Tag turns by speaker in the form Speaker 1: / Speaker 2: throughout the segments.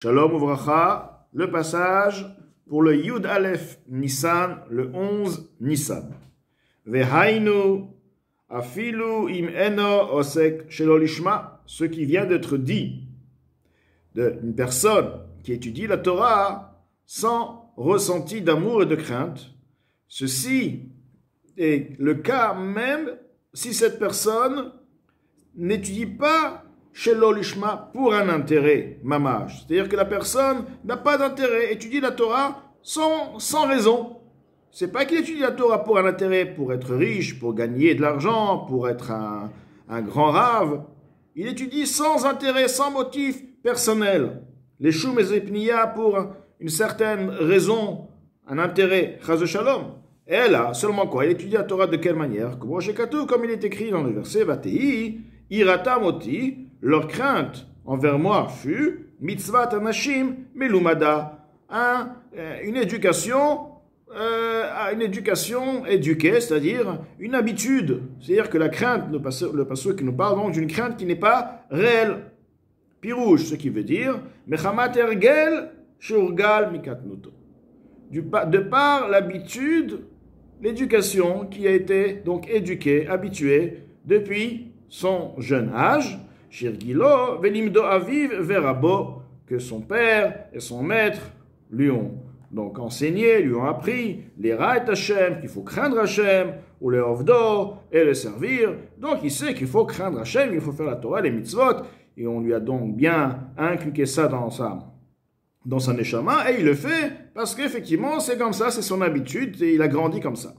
Speaker 1: Shalom Uvracha, le passage pour le Yud Aleph Nissan, le 11 Nissan. Vehainu afilu im eno osek shelo lishma, ce qui vient d'être dit d'une personne qui étudie la Torah sans ressenti d'amour et de crainte. Ceci est le cas même si cette personne n'étudie pas Shelo lishma pour un intérêt mamash. C'est-à-dire que la personne n'a pas d'intérêt, étudie la Torah sans raison. C'est pas qu'il étudie la Torah pour un intérêt, pour être riche, pour gagner de l'argent, pour être un grand rave. Il étudie sans intérêt, sans motif personnel. Les choum et zepniya pour une certaine raison, un intérêt, chas de shalom. Et là, seulement quoi? Il étudie la Torah de quelle manière? Comme il est écrit dans le verset, Vatei, irata moti, leur crainte envers moi fut mitzvat anashim melumada, une éducation éduquée, c'est-à-dire une habitude. C'est-à-dire que la crainte, le passage qui nous parle donc d'une crainte qui n'est pas réelle. Pirouche, ce qui veut dire mechamat ergel shurgal mikatnuto. De par l'habitude, l'éducation qui a été donc éduquée, habituée depuis son jeune âge. Shirgilo, velimdo aviv verabo, que son père et son maître lui ont donc enseigné, lui ont appris, les Rait Hashem, qu'il faut craindre Hashem, ou les Ovdo, et le servir. Donc il sait qu'il faut craindre Hashem, il faut faire la Torah, les mitzvot, et on lui a donc bien inculqué ça dans sa neshama, et il le fait parce qu'effectivement c'est comme ça, c'est son habitude, et il a grandi comme ça.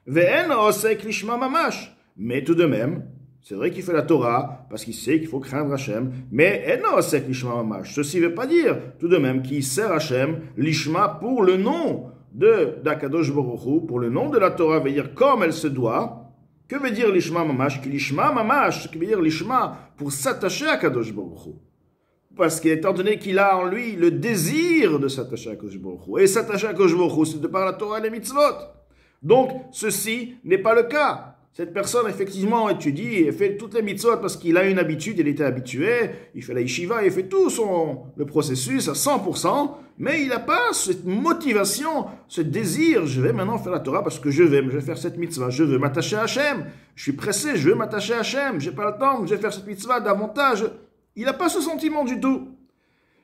Speaker 1: Ve'en osek lishma mamash, mais tout de même, c'est vrai qu'il fait la Torah parce qu'il sait qu'il faut craindre Hashem, mais eno osek lishma mamash. Ceci ne veut pas dire tout de même qu'il sert Hashem lishma pour le nom d'Akadosh Baruch Hu, pour le nom de la Torah, veut dire comme elle se doit. Que veut dire lishma mamash? Lishma mamash, ce qui veut dire lishma pour s'attacher à Akadosh Baruch Hu. Parce qu'étant donné qu'il a en lui le désir de s'attacher à Akadosh Baruch Hu, et s'attacher à Akadosh Baruch Hu, c'est de par la Torah et les mitzvot. Donc ceci n'est pas le cas. Cette personne, effectivement, étudie et fait toutes les mitzvot parce qu'il a une habitude, il était habitué, il fait la yeshiva, il fait tout le processus à 100%, mais il n'a pas cette motivation, ce désir, je vais maintenant faire la Torah parce que je vais faire cette mitzvah, je veux m'attacher à Hashem, je suis pressé, je veux m'attacher à Hashem, j'ai pas le temps, je vais faire cette mitzvah davantage. Il n'a pas ce sentiment du tout.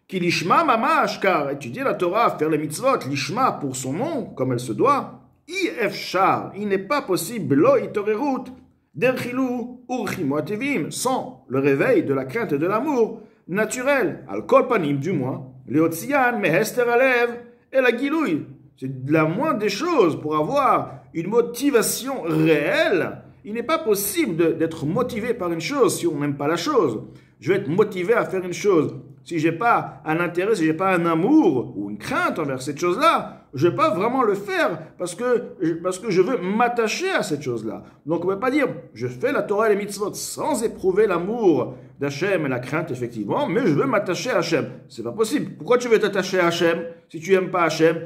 Speaker 1: Ki lishma mamash, car étudier la Torah, faire les mitzvot, lishma pour son nom, comme elle se doit, il n'est pas possible lo itorerut derchilu urchimu atevim, sans le réveil de la crainte et de l'amour naturel, al kol panim du moins, leotzian mehester alev et la gilouille. C'est la moindre des choses pour avoir une motivation réelle. Il n'est pas possible d'être motivé par une chose si on n'aime pas la chose. Je vais être motivé à faire une chose. Si je n'ai pas un intérêt, si je n'ai pas un amour ou une crainte envers cette chose-là, je ne vais pas vraiment le faire parce que je veux m'attacher à cette chose-là. Donc on ne peut pas dire, je fais la Torah et les mitzvot sans éprouver l'amour d'Hachem et la crainte, effectivement, mais je veux m'attacher à Hachem. C'est pas possible. Pourquoi tu veux t'attacher à Hachem si tu n'aimes pas Hachem?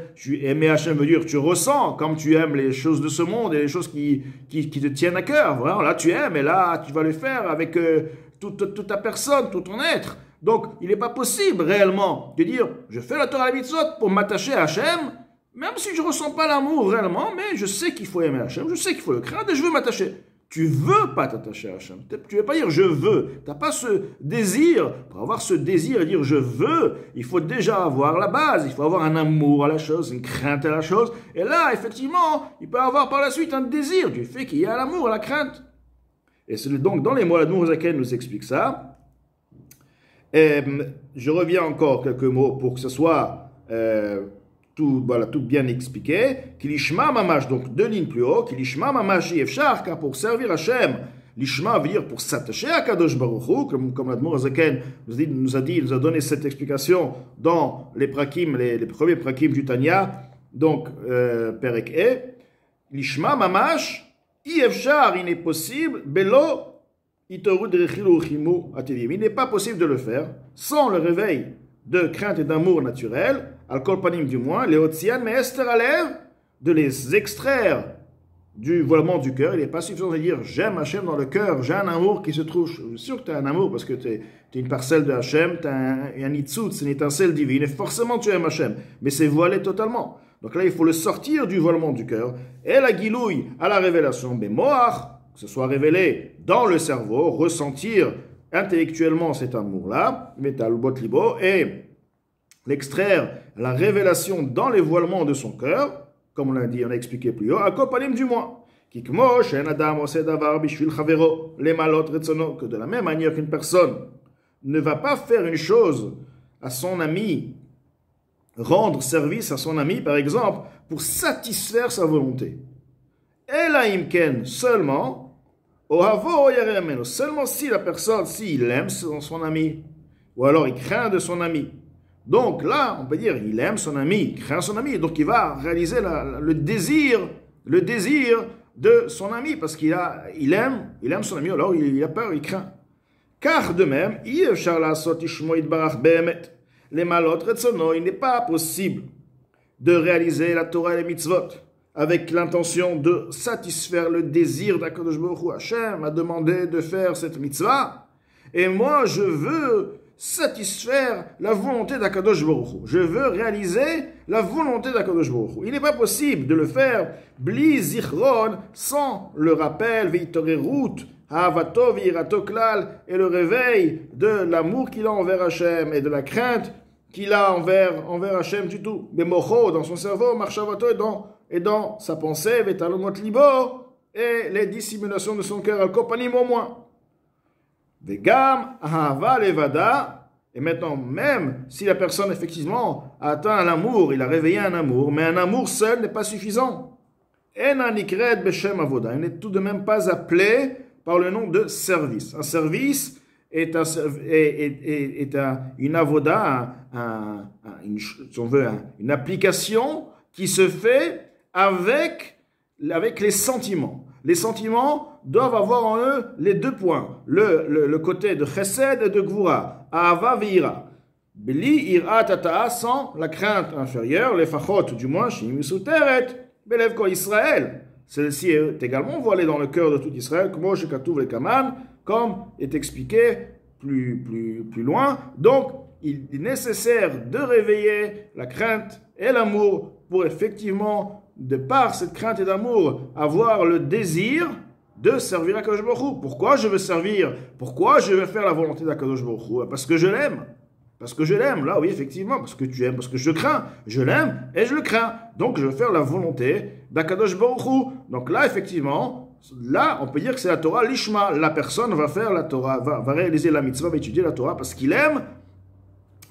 Speaker 1: Aimer Hachem veut dire tu ressens comme tu aimes les choses de ce monde et les choses qui te tiennent à cœur. Voilà, là tu aimes et là tu vas le faire avec toute ta personne, tout ton être. Donc, il n'est pas possible réellement de dire je fais la Torah et la mitzvot pour m'attacher à Hachem, même si je ne ressens pas l'amour réellement, mais je sais qu'il faut aimer Hachem, je sais qu'il faut le craindre et je veux m'attacher. Tu ne veux pas t'attacher à Hachem. Tu ne veux pas dire je veux. Tu n'as pas ce désir. Pour avoir ce désir et dire je veux, il faut déjà avoir la base. Il faut avoir un amour à la chose, une crainte à la chose. Et là, effectivement, il peut y avoir par la suite un désir du fait qu'il y a l'amour à la crainte. Et c'est donc dans les mots, l'Admour Zaken nous explique ça. Et je reviens encore quelques mots pour que ce soit tout bien expliqué. Kilishma mamash, donc 2 lignes plus haut. Kilishma mamash yefshar, car pour servir Hachem, lishma veut dire pour s'attacher à Kadosh Baruch Hu, comme l'Admour Zaken nous a donné cette explication dans les prakim, les premiers prakim du Tanya, donc Perek E. Lishma mamash yefshar, il n'est possible, belo. Il n'est pas possible de le faire sans le réveil de crainte et d'amour naturel, al kol panim du moins, leotzian mais ester alev, de les extraire du voilement du cœur. Il n'est pas suffisant de dire j'aime Hachem dans le cœur, j'ai un amour qui se trouve. Je suis sûr que tu as un amour parce que tu es une parcelle de Hachem, tu as un itzutz, une étincelle divine, et forcément tu aimes Hachem. Mais c'est voilé totalement. Donc là, il faut le sortir du voilement du cœur. Et la guilouille à la révélation, mais moach, que ce soit révélé dans le cerveau, ressentir intellectuellement cet amour-là, metal bot libo, et l'extraire, la révélation dans les voilements de son cœur, comme on l'a dit, on a expliqué plus haut, accompagne du moins. Que de la même manière qu'une personne ne va pas faire une chose à son ami, rendre service à son ami, par exemple, pour satisfaire sa volonté. Et la imken, seulement si la personne, s'il aime son ami, ou alors il craint de son ami. Donc là, on peut dire, il aime son ami, il craint son ami, donc il va réaliser le désir de son ami, parce qu'il aime son ami, alors il a peur, il craint. Car de même, il n'est pas possible de réaliser la Torah et les mitzvot avec l'intention de satisfaire le désir d'Akadosh Baruch Hu. Hachem m'a demandé de faire cette mitzvah, et moi je veux satisfaire la volonté d'Akadosh Baruch Hu. Je veux réaliser la volonté d'Akadosh Baruch Hu. Il n'est pas possible de le faire bli zichron, sans le rappel, veitorerut, ha'avato ve'irato klal, et le réveil de l'amour qu'il a envers Hachem et de la crainte qu'il a envers Hachem du tout. Bemocho, dans son cerveau, marchavato, et dans sa pensée, vetalomot libo, et les dissimulations de son cœur, accompagnent au moins. Vegam, ahava levada, et maintenant, même si la personne effectivement a atteint l'amour, il a réveillé un amour, mais un amour seul n'est pas suffisant. Ena nikred beshem avoda, il n'est tout de même pas appelé par le nom de service. Un service est une avoda, une application qui se fait avec les sentiments. Les sentiments doivent avoir en eux les deux points, le côté de chesed et de gvura, ahava ve'ira. Beli ira tata'a, sans la crainte inférieure, les fachot du moins, shim yisuteret, belev kol Israël. Celle-ci est également voilée dans le cœur de tout Israël, comme est expliqué plus loin. Donc, il est nécessaire de réveiller la crainte et l'amour pour effectivement, de par cette crainte et d'amour, avoir le désir de servir Akadosh Baruch Hu. Pourquoi je veux servir? Pourquoi je veux faire la volonté d'Akadosh Baruch Hu? Parce que je l'aime. Parce que je l'aime, là oui, effectivement, parce que tu aimes, parce que je crains. Je l'aime et je le crains. Donc je veux faire la volonté d'Akadosh Baruch Hu. Donc là, effectivement, là, on peut dire que c'est la Torah Lishma. La personne va faire la Torah, va réaliser la mitzvah, va étudier la Torah parce qu'il aime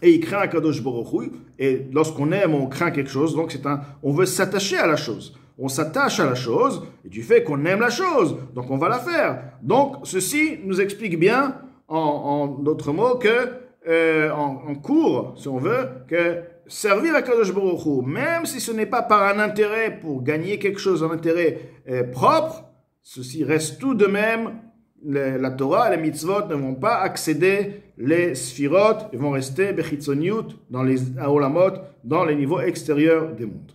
Speaker 1: et il craint Akadosh Baruch Hu. Et lorsqu'on aime, on craint quelque chose, donc on veut s'attacher à la chose. On s'attache à la chose, et du fait qu'on aime la chose, donc on va la faire. Donc ceci nous explique bien, en d'autres mots, que en cours, si on veut, que servir à Kadosh Baruch Hu, même si ce n'est pas par un intérêt pour gagner quelque chose, un intérêt propre, ceci reste tout de même, la Torah et les mitzvot ne vont pas accéder les sphirot, ils vont rester bechitzoniut, dans les aolamot, dans les niveaux extérieurs des mondes.